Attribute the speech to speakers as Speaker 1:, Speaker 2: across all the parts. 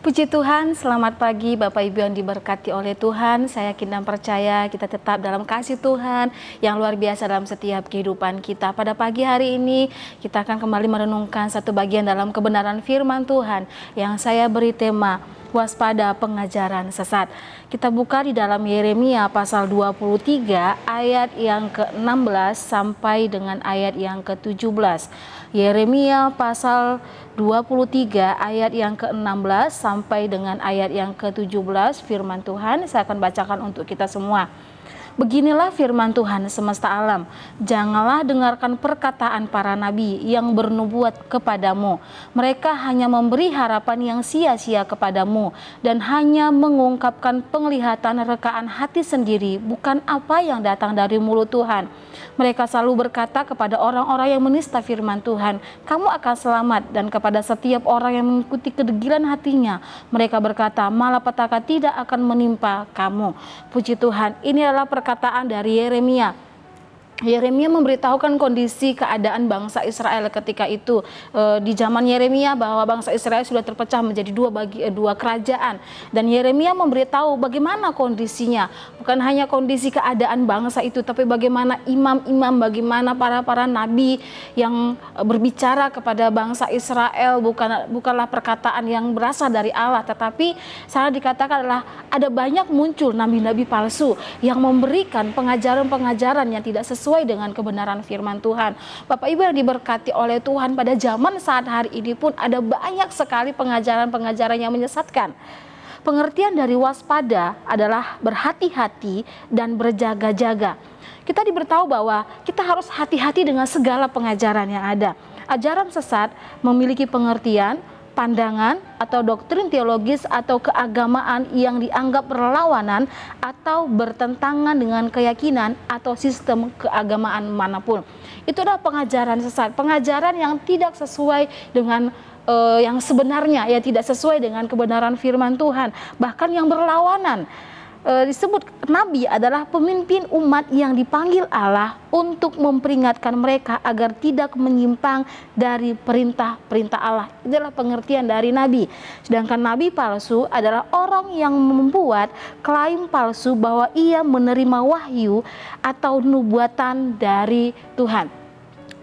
Speaker 1: Puji Tuhan, selamat pagi Bapak Ibu yang diberkati oleh Tuhan. Saya yakin dan percaya kita tetap dalam kasih Tuhan yang luar biasa dalam setiap kehidupan kita. Pada pagi hari ini kita akan kembali merenungkan satu bagian dalam kebenaran firman Tuhan yang saya beri tema waspada pengajaran sesat. Kita buka di dalam Yeremia pasal 23 ayat yang ke-16 sampai dengan ayat yang ke-17. Yeremia pasal 23 ayat yang ke-16 sampai dengan ayat yang ke-17 firman Tuhan saya akan bacakan untuk kita semua. Beginilah firman Tuhan semesta alam, janganlah dengarkan perkataan para nabi yang bernubuat kepadamu. Mereka hanya memberi harapan yang sia-sia kepadamu dan hanya mengungkapkan penglihatan rekaan hati sendiri, bukan apa yang datang dari mulut Tuhan. Mereka selalu berkata kepada orang-orang yang menista firman Tuhan, kamu akan selamat, dan kepada setiap orang yang mengikuti kedegilan hatinya, mereka berkata, malapetaka tidak akan menimpa kamu. Puji Tuhan, ini adalah perkataan dari Yeremia. Yeremia memberitahukan kondisi keadaan bangsa Israel ketika itu di zaman Yeremia bahwa bangsa Israel sudah terpecah menjadi dua kerajaan, dan Yeremia memberitahu bagaimana kondisinya, bukan hanya kondisi keadaan bangsa itu, tapi bagaimana imam-imam, bagaimana para nabi yang berbicara kepada bangsa Israel bukanlah perkataan yang berasal dari Allah, tetapi salah dikatakan adalah ada banyak muncul nabi-nabi palsu yang memberikan pengajaran-pengajaran yang tidak sesuai dengan kebenaran firman Tuhan. Bapak Ibu yang diberkati oleh Tuhan, pada zaman saat hari ini pun ada banyak sekali pengajaran-pengajaran yang menyesatkan. Pengertian dari waspada adalah berhati-hati dan berjaga-jaga. Kita diberitahu bahwa kita harus hati-hati dengan segala pengajaran yang ada. Ajaran sesat memiliki pengertian, pandangan atau doktrin teologis atau keagamaan yang dianggap berlawanan atau bertentangan dengan keyakinan atau sistem keagamaan manapun. Itu adalah pengajaran sesat, pengajaran yang tidak sesuai dengan yang sebenarnya, ya tidak sesuai dengan kebenaran firman Tuhan, bahkan yang berlawanan. Disebut nabi adalah pemimpin umat yang dipanggil Allah untuk memperingatkan mereka agar tidak menyimpang dari perintah-perintah Allah. Itulah pengertian dari nabi. Sedangkan nabi palsu adalah orang yang membuat klaim palsu bahwa ia menerima wahyu atau nubuatan dari Tuhan.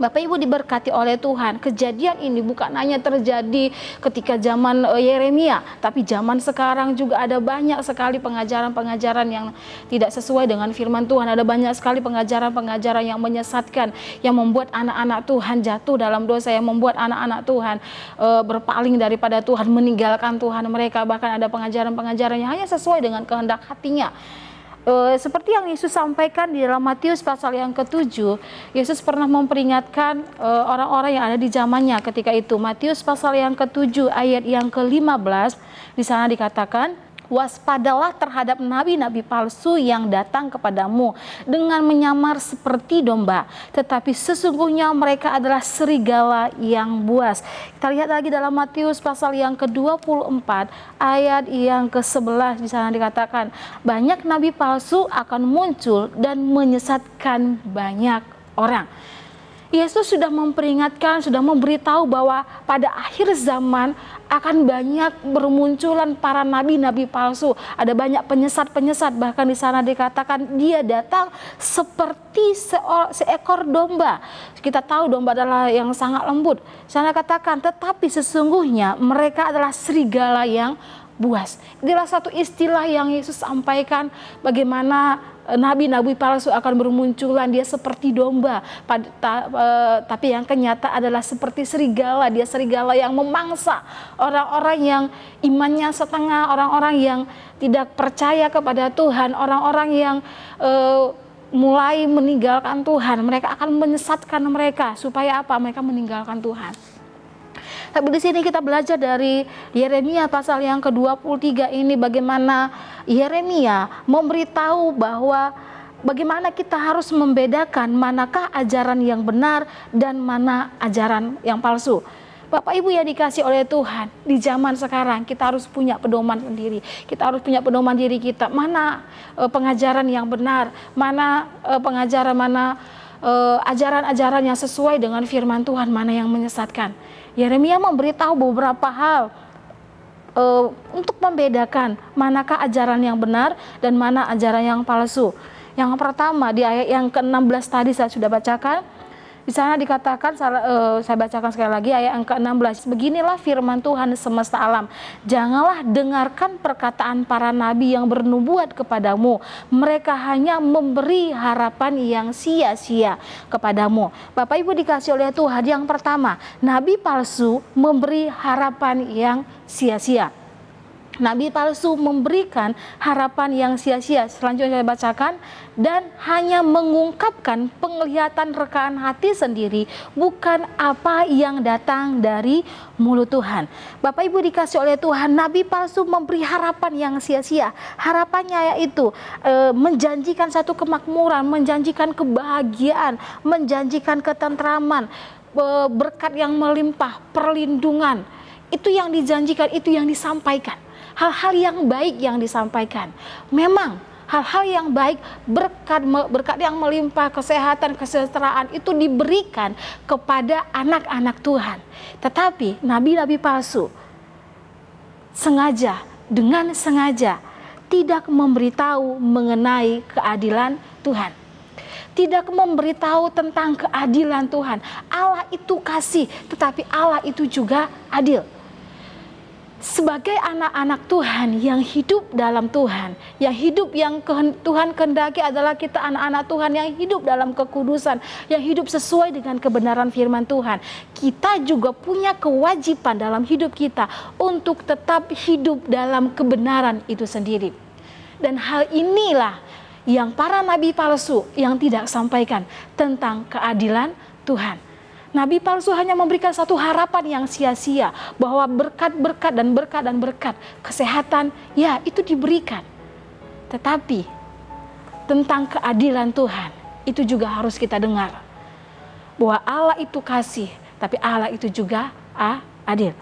Speaker 1: Bapak Ibu diberkati oleh Tuhan, kejadian ini bukan hanya terjadi ketika zaman Yeremia, tapi zaman sekarang juga ada banyak sekali pengajaran-pengajaran yang tidak sesuai dengan firman Tuhan. Ada banyak sekali pengajaran-pengajaran yang menyesatkan, yang membuat anak-anak Tuhan jatuh dalam dosa, yang membuat anak-anak Tuhan berpaling daripada Tuhan, meninggalkan Tuhan mereka. Bahkan ada pengajaran-pengajaran yang hanya sesuai dengan kehendak hatinya. Seperti yang Yesus sampaikan di dalam Matius pasal yang ke-7, Yesus pernah memperingatkan orang-orang yang ada di zamannya ketika itu. Matius pasal yang ke-7 ayat yang ke-15, di sana dikatakan, waspadalah terhadap nabi-nabi palsu yang datang kepadamu dengan menyamar seperti domba, tetapi sesungguhnya mereka adalah serigala yang buas. Kita lihat lagi dalam Matius pasal yang ke-24 ayat yang ke-11, di sana dikatakan, banyak nabi palsu akan muncul dan menyesatkan banyak orang. Yesus sudah memperingatkan, sudah memberitahu bahwa pada akhir zaman akan banyak bermunculan para nabi-nabi palsu. Ada banyak penyesat-penyesat, bahkan di sana dikatakan dia datang seperti seekor domba. Kita tahu domba adalah yang sangat lembut. Sana katakan, tetapi sesungguhnya mereka adalah serigala yang buas. Inilah satu istilah yang Yesus sampaikan, bagaimana nabi-nabi palsu akan bermunculan, dia seperti domba, tapi yang kenyataan adalah seperti serigala. Dia serigala yang memangsa orang-orang yang imannya setengah, orang-orang yang tidak percaya kepada Tuhan, orang-orang yang mulai meninggalkan Tuhan. Mereka akan menyesatkan mereka, supaya apa? Mereka meninggalkan Tuhan. Tapi di sini kita belajar dari Yeremia pasal yang ke-23 ini, bagaimana Yeremia memberitahu bahwa bagaimana kita harus membedakan manakah ajaran yang benar dan mana ajaran yang palsu. Bapak Ibu yang dikasih oleh Tuhan, di zaman sekarang kita harus punya pedoman sendiri. Kita harus punya pedoman diri kita, mana pengajaran yang benar, mana ajaran-ajaran yang sesuai dengan firman Tuhan, mana yang menyesatkan. Yeremia memberitahu beberapa hal untuk membedakan manakah ajaran yang benar dan mana ajaran yang palsu. Yang pertama di ayat yang ke-16 tadi saya sudah bacakan. Di sana dikatakan, saya bacakan sekali lagi ayat yang ke-16. Beginilah firman Tuhan semesta alam. Janganlah dengarkan perkataan para nabi yang bernubuat kepadamu. Mereka hanya memberi harapan yang sia-sia kepadamu. Bapak Ibu dikasih oleh Tuhan, yang pertama, nabi palsu memberi harapan yang sia-sia. Nabi palsu memberikan harapan yang sia-sia. Selanjutnya saya bacakan, dan hanya mengungkapkan penglihatan rekaan hati sendiri, bukan apa yang datang dari mulut Tuhan. Bapak Ibu dikasih oleh Tuhan, nabi palsu memberi harapan yang sia-sia. Harapannya yaitu menjanjikan satu kemakmuran, menjanjikan kebahagiaan, menjanjikan ketentraman, berkat yang melimpah, perlindungan. Itu yang dijanjikan, itu yang disampaikan. Hal-hal yang baik yang disampaikan. Memang hal-hal yang baik, berkat yang melimpah, kesehatan, kesejahteraan itu diberikan kepada anak-anak Tuhan. Tetapi nabi-nabi palsu dengan sengaja tidak memberitahu mengenai keadilan Tuhan. Tidak memberitahu tentang keadilan Tuhan. Allah itu kasih, tetapi Allah itu juga adil. Sebagai anak-anak Tuhan yang hidup dalam Tuhan, yang hidup yang Tuhan kehendaki adalah kita anak-anak Tuhan yang hidup dalam kekudusan, yang hidup sesuai dengan kebenaran firman Tuhan. Kita juga punya kewajiban dalam hidup kita untuk tetap hidup dalam kebenaran itu sendiri. Dan hal inilah yang para nabi palsu yang tidak sampaikan tentang keadilan Tuhan. Nabi palsu hanya memberikan satu harapan yang sia-sia, bahwa berkat-berkat dan berkat dan berkat, kesehatan, ya itu diberikan. Tetapi tentang keadilan Tuhan, itu juga harus kita dengar. Bahwa Allah itu kasih, tapi Allah itu juga adil.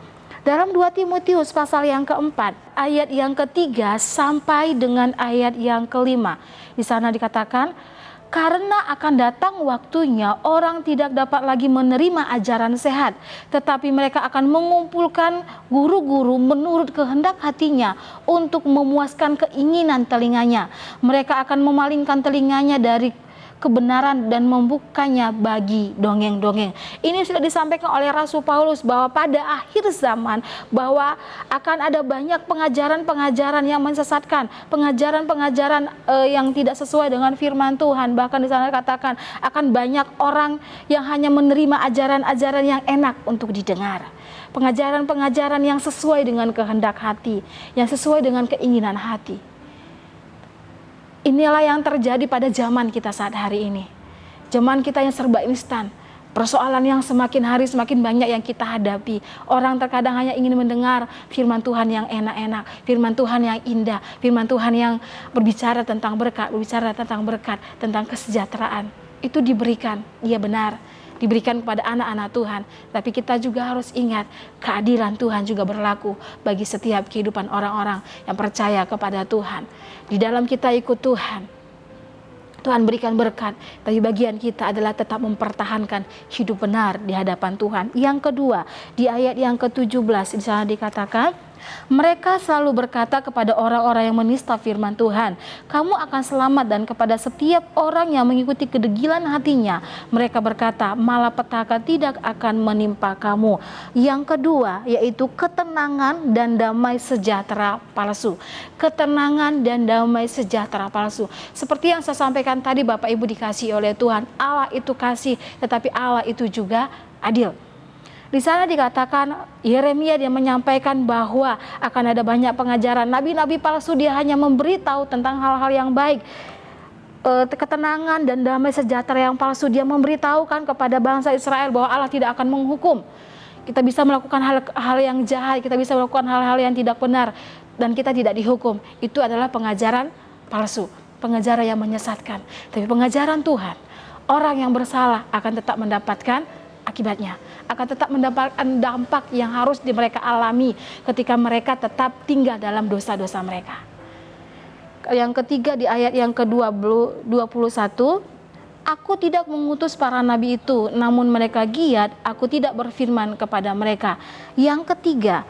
Speaker 1: Dalam 2 Timotius pasal yang keempat, ayat yang ketiga sampai dengan ayat yang kelima, di sana dikatakan, karena akan datang waktunya orang tidak dapat lagi menerima ajaran sehat, tetapi mereka akan mengumpulkan guru-guru menurut kehendak hatinya untuk memuaskan keinginan telinganya. Mereka akan memalingkan telinganya dari kebenaran dan membukanya bagi dongeng-dongeng. Ini sudah disampaikan oleh Rasul Paulus bahwa pada akhir zaman bahwa akan ada banyak pengajaran-pengajaran yang mensesatkan, pengajaran-pengajaran yang tidak sesuai dengan firman Tuhan. Bahkan di sana katakan akan banyak orang yang hanya menerima ajaran-ajaran yang enak untuk didengar. Pengajaran-pengajaran yang sesuai dengan kehendak hati, yang sesuai dengan keinginan hati. Inilah yang terjadi pada zaman kita saat hari ini. Zaman kita yang serba instan. Persoalan yang semakin hari semakin banyak yang kita hadapi. Orang terkadang hanya ingin mendengar firman Tuhan yang enak-enak, firman Tuhan yang indah, firman Tuhan yang berbicara tentang berkat, tentang kesejahteraan. Itu diberikan, iya benar, diberikan kepada anak-anak Tuhan. Tapi kita juga harus ingat, keadilan Tuhan juga berlaku bagi setiap kehidupan orang-orang yang percaya kepada Tuhan. Di dalam kita ikut Tuhan, Tuhan berikan berkat, tapi bagian kita adalah tetap mempertahankan hidup benar di hadapan Tuhan. Yang kedua, di ayat yang ke-17 di sana dikatakan, mereka selalu berkata kepada orang-orang yang menista firman Tuhan, kamu akan selamat, dan kepada setiap orang yang mengikuti kedegilan hatinya, mereka berkata, malapetaka tidak akan menimpa kamu. Yang kedua, yaitu ketenangan dan damai sejahtera palsu. Ketenangan dan damai sejahtera palsu. Seperti yang saya sampaikan tadi, Bapak Ibu dikasihi oleh Tuhan, Allah itu kasih, tetapi Allah itu juga adil. Di sana dikatakan, Yeremia dia menyampaikan bahwa akan ada banyak pengajaran. Nabi-nabi palsu dia hanya memberitahu tentang hal-hal yang baik. Ketenangan dan damai sejahtera yang palsu, dia memberitahukan kepada bangsa Israel bahwa Allah tidak akan menghukum. Kita bisa melakukan hal yang jahat, kita bisa melakukan hal-hal yang tidak benar, dan kita tidak dihukum. Itu adalah pengajaran palsu, pengajaran yang menyesatkan. Tapi pengajaran Tuhan, orang yang bersalah akan tetap mendapatkan akibatnya, akan tetap mendapatkan dampak yang harus mereka alami ketika mereka tetap tinggal dalam dosa-dosa mereka. Yang ketiga di ayat yang ke-21, aku tidak mengutus para nabi itu, namun mereka giat, aku tidak berfirman kepada mereka. Yang ketiga,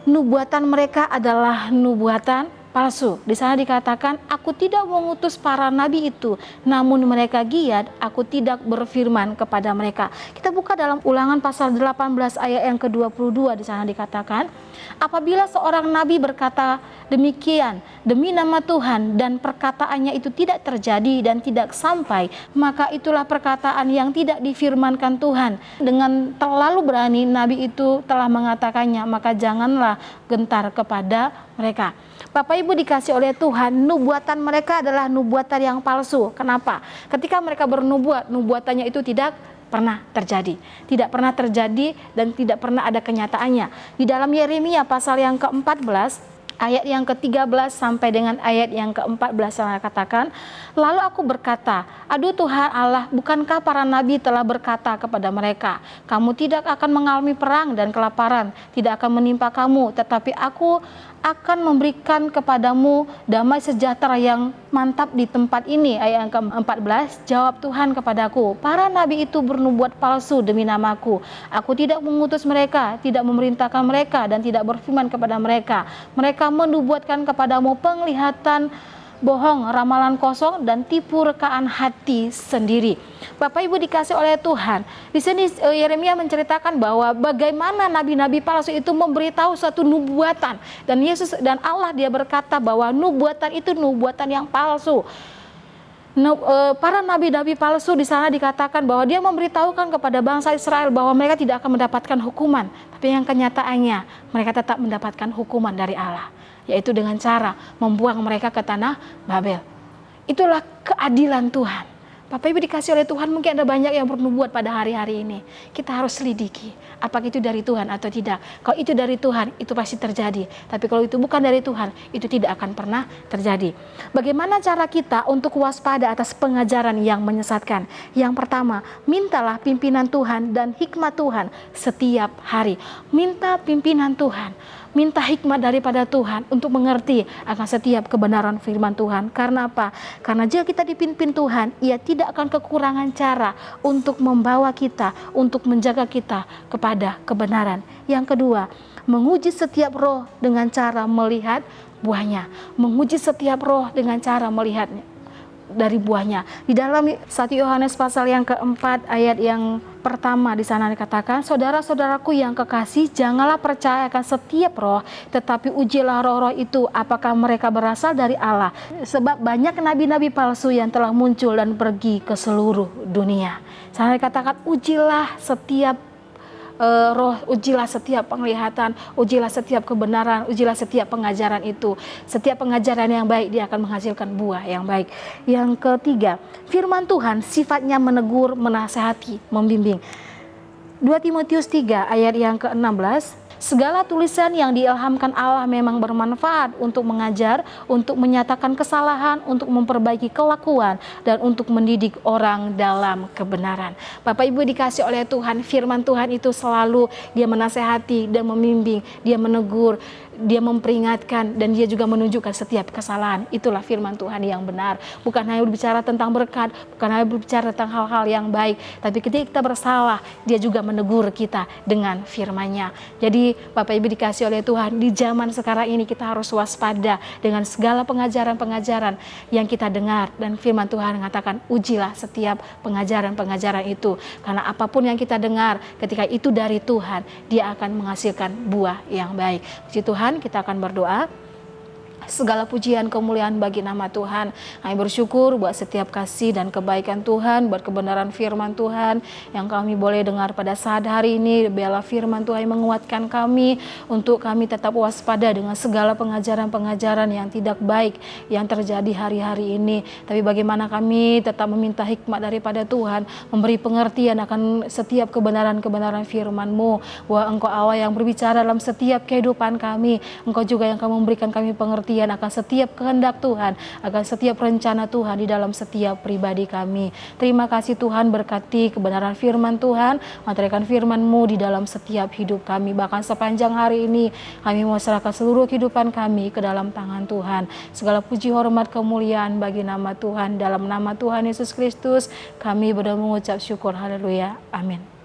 Speaker 1: nubuatan mereka adalah nubuatan palsu. Di sana dikatakan, aku tidak mengutus para nabi itu, namun mereka giat, aku tidak berfirman kepada mereka. Kita buka dalam Ulangan pasal 18 ayat yang ke-22, di sana dikatakan, apabila seorang nabi berkata demikian demi nama Tuhan dan perkataannya itu tidak terjadi dan tidak sampai, maka itulah perkataan yang tidak difirmankan Tuhan. Dengan terlalu berani nabi itu telah mengatakannya, maka janganlah gentar kepada mereka. Bapak Ibu dikasih oleh Tuhan, nubuatan mereka adalah nubuatan yang palsu. Kenapa? Ketika mereka bernubuat, nubuatannya itu tidak pernah terjadi. Tidak pernah terjadi dan tidak pernah ada kenyataannya. Di dalam Yeremia pasal yang ke-14, ayat yang ke-13 sampai dengan ayat yang ke-14 saya katakan, lalu aku berkata, aduh Tuhan Allah, bukankah para nabi telah berkata kepada mereka, kamu tidak akan mengalami perang dan kelaparan, tidak akan menimpa kamu, tetapi aku akan memberikan kepadamu damai sejahtera yang mantap di tempat ini. Ayat yang ke-14, jawab Tuhan kepadaku, para nabi itu bernubuat palsu demi namaku. Aku tidak mengutus mereka, tidak memerintahkan mereka, dan tidak berfirman kepada mereka. Mereka menubuatkan kepadamu penglihatan bohong, ramalan kosong, dan tipu rekaan hati sendiri. Bapak Ibu dikasih oleh Tuhan, di sini Yeremia menceritakan bahwa bagaimana nabi-nabi palsu itu memberitahu suatu nubuatan, dan Yesus dan Allah dia berkata bahwa nubuatan itu nubuatan yang palsu. Para nabi-nabi palsu di sana dikatakan bahwa dia memberitahukan kepada bangsa Israel bahwa mereka tidak akan mendapatkan hukuman, tapi yang kenyataannya mereka tetap mendapatkan hukuman dari Allah, yaitu dengan cara membuang mereka ke tanah Babel. Itulah keadilan Tuhan. Bapak Ibu dikasih oleh Tuhan, mungkin ada banyak yang bernubuat pada hari-hari ini. Kita harus selidiki, apakah itu dari Tuhan atau tidak. Kalau itu dari Tuhan, itu pasti terjadi. Tapi kalau itu bukan dari Tuhan, itu tidak akan pernah terjadi. Bagaimana cara kita untuk waspada atas pengajaran yang menyesatkan? Yang pertama, mintalah pimpinan Tuhan dan hikmat Tuhan setiap hari. Minta pimpinan Tuhan. Minta hikmat daripada Tuhan untuk mengerti akan setiap kebenaran firman Tuhan. Karena apa? Karena jika kita dipimpin Tuhan, Ia tidak akan kekurangan cara untuk membawa kita, untuk menjaga kita kepada kebenaran. Yang kedua, menguji setiap roh dengan cara melihat buahnya. Menguji setiap roh dengan cara melihatnya dari buahnya. Di dalam 1 Yohanes pasal yang keempat ayat yang pertama di sana dikatakan, saudara-saudaraku yang kekasih, janganlah percaya akan setiap roh, tetapi ujilah roh-roh itu apakah mereka berasal dari Allah. Sebab banyak nabi-nabi palsu yang telah muncul dan pergi ke seluruh dunia. Sana dikatakan, ujilah setiap roh, ujilah setiap penglihatan, ujilah setiap kebenaran, ujilah setiap pengajaran itu. Setiap pengajaran yang baik dia akan menghasilkan buah yang baik. Yang ketiga, firman Tuhan sifatnya menegur, menasihati, membimbing. 2 Timotius 3 ayat yang ke-16, segala tulisan yang diilhamkan Allah memang bermanfaat untuk mengajar, untuk menyatakan kesalahan, untuk memperbaiki kelakuan, dan untuk mendidik orang dalam kebenaran. Bapak Ibu dikasih oleh Tuhan, firman Tuhan itu selalu dia menasehati dan membimbing, dia menegur, dia memperingatkan, dan dia juga menunjukkan setiap kesalahan. Itulah firman Tuhan yang benar. Bukan hanya berbicara tentang berkat, bukan hanya berbicara tentang hal-hal yang baik, tapi ketika kita bersalah, dia juga menegur kita dengan firman-Nya. Jadi Bapak Ibu dikasih oleh Tuhan, di zaman sekarang ini kita harus waspada dengan segala pengajaran-pengajaran yang kita dengar, dan firman Tuhan mengatakan, ujilah setiap pengajaran-pengajaran itu, karena apapun yang kita dengar ketika itu dari Tuhan, dia akan menghasilkan buah yang baik. Puji Tuhan, kita akan berdoa. Segala pujian kemuliaan bagi nama Tuhan. Kami bersyukur buat setiap kasih dan kebaikan Tuhan, buat kebenaran firman Tuhan yang kami boleh dengar pada saat hari ini. Biarlah firman Tuhan menguatkan kami untuk kami tetap waspada dengan segala pengajaran-pengajaran yang tidak baik yang terjadi hari-hari ini. Tapi bagaimana kami tetap meminta hikmat daripada Tuhan, memberi pengertian akan setiap kebenaran-kebenaran firman-Mu, bahwa Engkau Allah yang berbicara dalam setiap kehidupan kami. Engkau juga yang akan memberikan kami pengertian akan setiap kehendak Tuhan, akan setiap rencana Tuhan di dalam setiap pribadi kami. Terima kasih Tuhan, berkati kebenaran firman Tuhan, materikan firman-Mu di dalam setiap hidup kami. Bahkan sepanjang hari ini kami mau serahkan seluruh kehidupan kami ke dalam tangan Tuhan. Segala puji, hormat, kemuliaan bagi nama Tuhan. Dalam nama Tuhan Yesus Kristus kami berdoa mengucap syukur. Haleluya. Amin.